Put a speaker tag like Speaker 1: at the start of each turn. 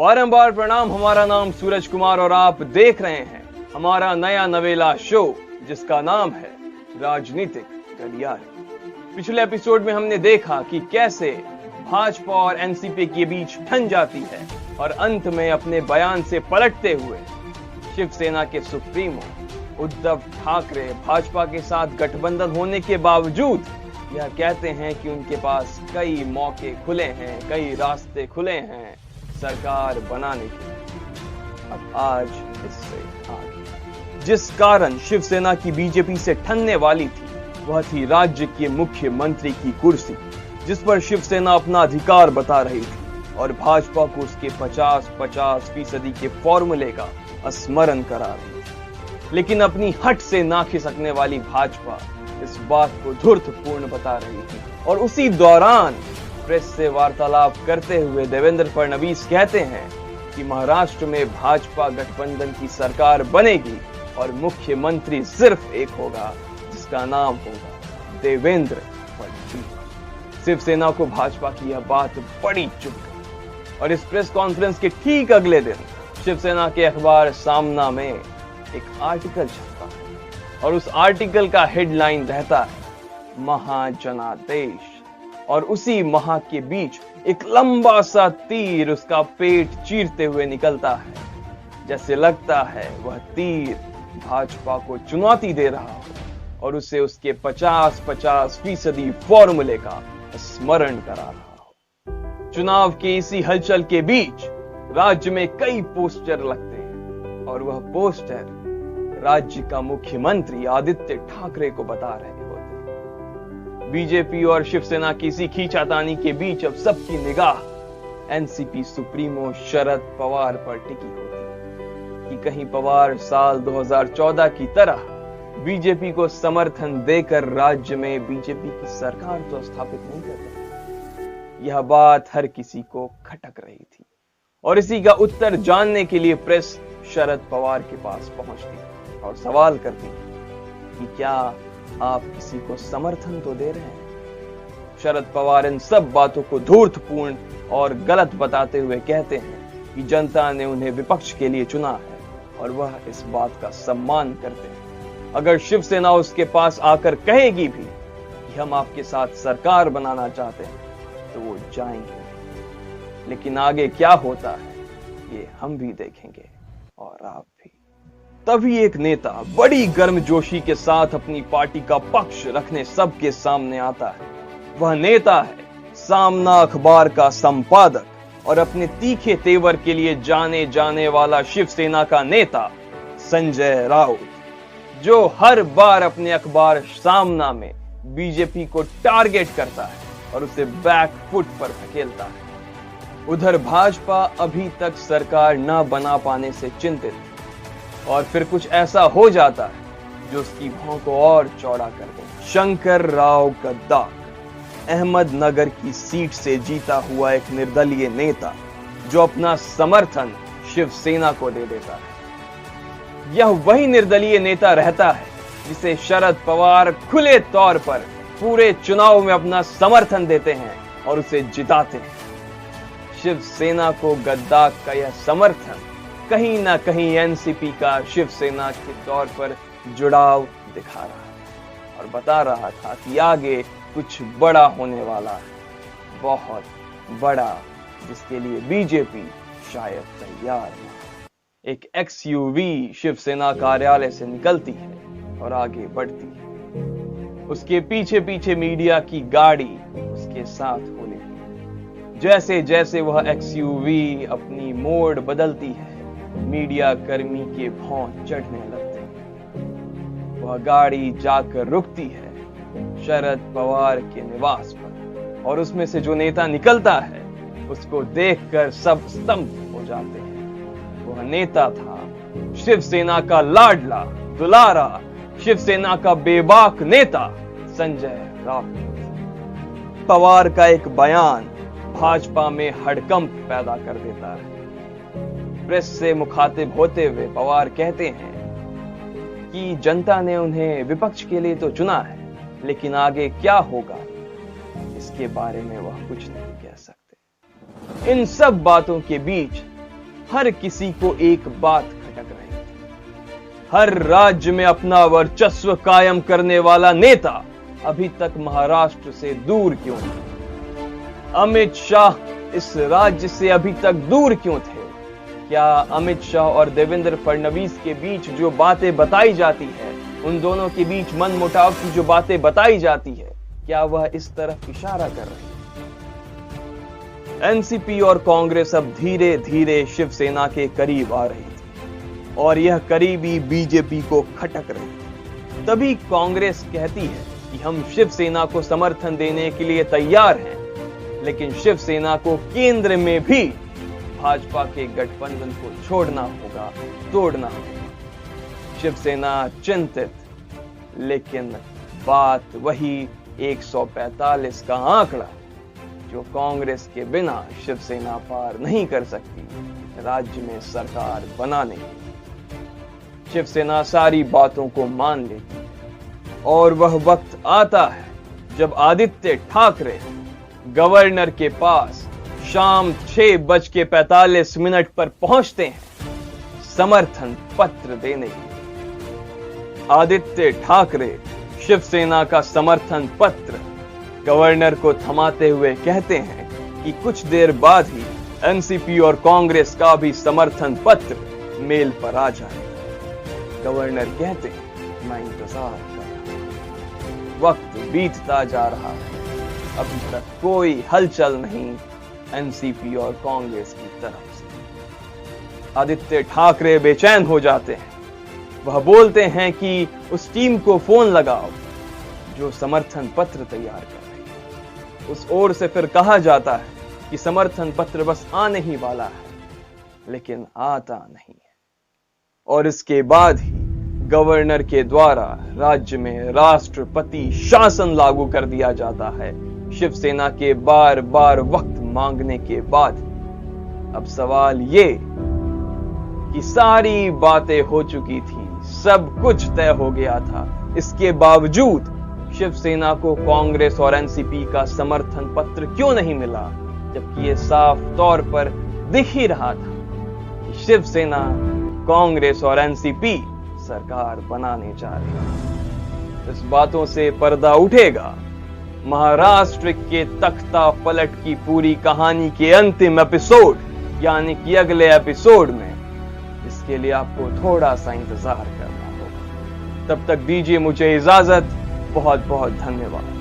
Speaker 1: बारंबार प्रणाम। हमारा नाम सूरज कुमार और आप देख रहे हैं हमारा नया नवेला शो जिसका नाम है राजनीतिक गलियारे। पिछले एपिसोड में हमने देखा कि कैसे भाजपा और एनसीपी के बीच ठन जाती है और अंत में अपने बयान से पलटते हुए शिवसेना के सुप्रीमो उद्धव ठाकरे भाजपा के साथ गठबंधन होने के बावजूद यह कहते हैं कि उनके पास कई मौके खुले हैं, कई रास्ते खुले हैं सरकार बनाने के। अब आज इससे आगे जिस कारण शिवसेना की बीजेपी से ठनने वाली थी वह थी राज्य के मुख्यमंत्री की कुर्सी, जिस पर शिवसेना अपना अधिकार बता रही थी और भाजपा को उसके 50-50% के फॉर्मूले का स्मरण करा रही थी। लेकिन अपनी हट से ना खिसकने वाली भाजपा इस बात को धूर्तपूर्ण बता रही थी और उसी दौरान प्रेस से वार्तालाप करते हुए देवेंद्र फडणवीस कहते हैं कि महाराष्ट्र में भाजपा गठबंधन की सरकार बनेगी और मुख्यमंत्री सिर्फ एक होगा जिसका नाम होगा देवेंद्र फडणवीस। शिवसेना को भाजपा की यह बात बड़ी चुभ गई और इस प्रेस कॉन्फ्रेंस के ठीक अगले दिन शिवसेना के अखबार सामना में एक आर्टिकल छपता है और उस आर्टिकल का हेडलाइन रहता है महाजनादेश और उसी महा के बीच एक लंबा सा तीर उसका पेट चीरते हुए निकलता है, जैसे लगता है वह तीर भाजपा को चुनौती दे रहा हो और उसे उसके 50-50% फॉर्मूले का स्मरण करा रहा हो। चुनाव के इसी हलचल के बीच राज्य में कई पोस्टर लगते हैं और वह पोस्टर राज्य का मुख्यमंत्री आदित्य ठाकरे को बता रहे होते हैं। बीजेपी और शिवसेना की इसी खींचातानी के बीच अब सबकी निगाह एनसीपी सुप्रीमो शरद पवार पर टिकी होती कि कहीं पवार साल 2014 की तरह बीजेपी को समर्थन देकर राज्य में बीजेपी की सरकार तो स्थापित नहीं कर रहे। यह बात हर किसी को खटक रही थी और इसी का उत्तर जानने के लिए प्रेस शरद पवार के पास पहुंचती और सवाल करती कि क्या आप किसी को समर्थन तो दे रहे हैं। शरद पवार इन सब बातों को धूर्तपूर्ण और गलत बताते हुए कहते हैं कि जनता ने उन्हें विपक्ष के लिए चुना है और वह इस बात का सम्मान करते हैं। अगर शिवसेना उसके पास आकर कहेगी भी कि हम आपके साथ सरकार बनाना चाहते हैं तो वो जाएंगे, लेकिन आगे क्या होता है ये हम भी देखेंगे और आप भी। तभी एक नेता बड़ी गर्मजोशी के साथ अपनी पार्टी का पक्ष रखने सबके सामने आता है। वह नेता है सामना अखबार का संपादक और अपने तीखे तेवर के लिए जाने जाने वाला शिवसेना का नेता संजय राउत, जो हर बार अपने अखबार सामना में बीजेपी को टारगेट करता है और उसे बैक फुट पर धकेलता है। उधर भाजपा अभी तक सरकार न बना पाने से चिंतित है और फिर कुछ ऐसा हो जाता है जो उसकी भौं को और चौड़ा कर दे। शंकर राव गद्दार अहमदनगर की सीट से जीता हुआ एक निर्दलीय नेता जो अपना समर्थन शिवसेना को दे देता है। यह वही निर्दलीय नेता रहता है जिसे शरद पवार खुले तौर पर पूरे चुनाव में अपना समर्थन देते हैं और उसे जिताते हैं। शिवसेना को गद्दार का यह समर्थन कहीं ना कहीं एनसीपी का शिवसेना के तौर पर जुड़ाव दिखा रहा है और बता रहा था कि आगे कुछ बड़ा होने वाला है, बहुत बड़ा, जिसके लिए बीजेपी शायद तैयार है। एक एक्सयूवी शिवसेना कार्यालय से निकलती है और आगे बढ़ती है। उसके पीछे पीछे मीडिया की गाड़ी उसके साथ हो लेती। जैसे जैसे वह एक्सयूवी अपनी मोड़ बदलती है मीडिया कर्मी के भौं चढ़ने लगते हैं। वह गाड़ी जाकर रुकती है शरद पवार के निवास पर और उसमें से जो नेता निकलता है उसको देखकर सब स्तंभ हो जाते हैं। वह नेता था शिवसेना का लाडला दुलारा, शिवसेना का बेबाक नेता संजय राउत। पवार का एक बयान भाजपा में हड़कंप पैदा कर देता है। प्रेस से मुखातिब होते हुए पवार कहते हैं कि जनता ने उन्हें विपक्ष के लिए तो चुना है, लेकिन आगे क्या होगा इसके बारे में वह कुछ नहीं कह सकते। इन सब बातों के बीच हर किसी को एक बात खटक रही थी। हर राज्य में अपना वर्चस्व कायम करने वाला नेता अभी तक महाराष्ट्र से दूर क्यों है? अमित शाह इस राज्य से अभी तक दूर क्यों थे? क्या अमित शाह और देवेंद्र फडणवीस के बीच जो बातें बताई जाती है, उन दोनों के बीच मनमुटाव की जो बातें बताई जाती है, क्या वह इस तरफ इशारा कर रही है? एनसीपी और कांग्रेस अब धीरे धीरे शिवसेना के करीब आ रही थी और यह करीबी बीजेपी को खटक रही थी। तभी कांग्रेस कहती है कि हम शिवसेना को समर्थन देने के लिए तैयार हैं, लेकिन शिवसेना को केंद्र में भी भाजपा के गठबंधन को छोड़ना होगा, तोड़ना होगा। शिवसेना चिंतित, लेकिन बात वही 145 का आंकड़ा जो कांग्रेस के बिना शिवसेना पार नहीं कर सकती राज्य में सरकार बनाने की। शिवसेना सारी बातों को मान लेती और वह वक्त आता है जब आदित्य ठाकरे गवर्नर के पास शाम 6:45 पर पहुंचते हैं समर्थन पत्र देने के लिए। आदित्य ठाकरे शिवसेना का समर्थन पत्र गवर्नर को थमाते हुए कहते हैं कि कुछ देर बाद ही एनसीपी और कांग्रेस का भी समर्थन पत्र मेल पर आ जाएगा। गवर्नर कहते हैं, मैं इंतजार कर रहा हूं। वक्त बीतता जा रहा है, अभी तक कोई हलचल नहीं एनसीपी और कांग्रेस की तरफ से। आदित्य ठाकरे बेचैन हो जाते हैं। वह बोलते हैं कि उस टीम को फोन लगाओ जो समर्थन पत्र तैयार कर रही है। उस ओर से फिर कहा जाता है कि समर्थन पत्र बस आने ही वाला है, लेकिन आता नहीं है। और इसके बाद ही गवर्नर के द्वारा राज्य में राष्ट्रपति शासन लागू कर दिया जाता है, शिवसेना के बार बार वक्त मांगने के बाद। अब सवाल ये कि सारी बातें हो चुकी थी, सब कुछ तय हो गया था, इसके बावजूद शिवसेना को कांग्रेस और एनसीपी का समर्थन पत्र क्यों नहीं मिला, जबकि यह साफ तौर पर दिख ही रहा था कि शिवसेना, कांग्रेस और एनसीपी सरकार बनाने जा रही है। इस बातों से पर्दा उठेगा महाराष्ट्र के तख्ता पलट की पूरी कहानी के अंतिम एपिसोड, यानी कि अगले एपिसोड में। इसके लिए आपको थोड़ा सा इंतजार करना होगा। तब तक दीजिए मुझे इजाजत। बहुत बहुत धन्यवाद।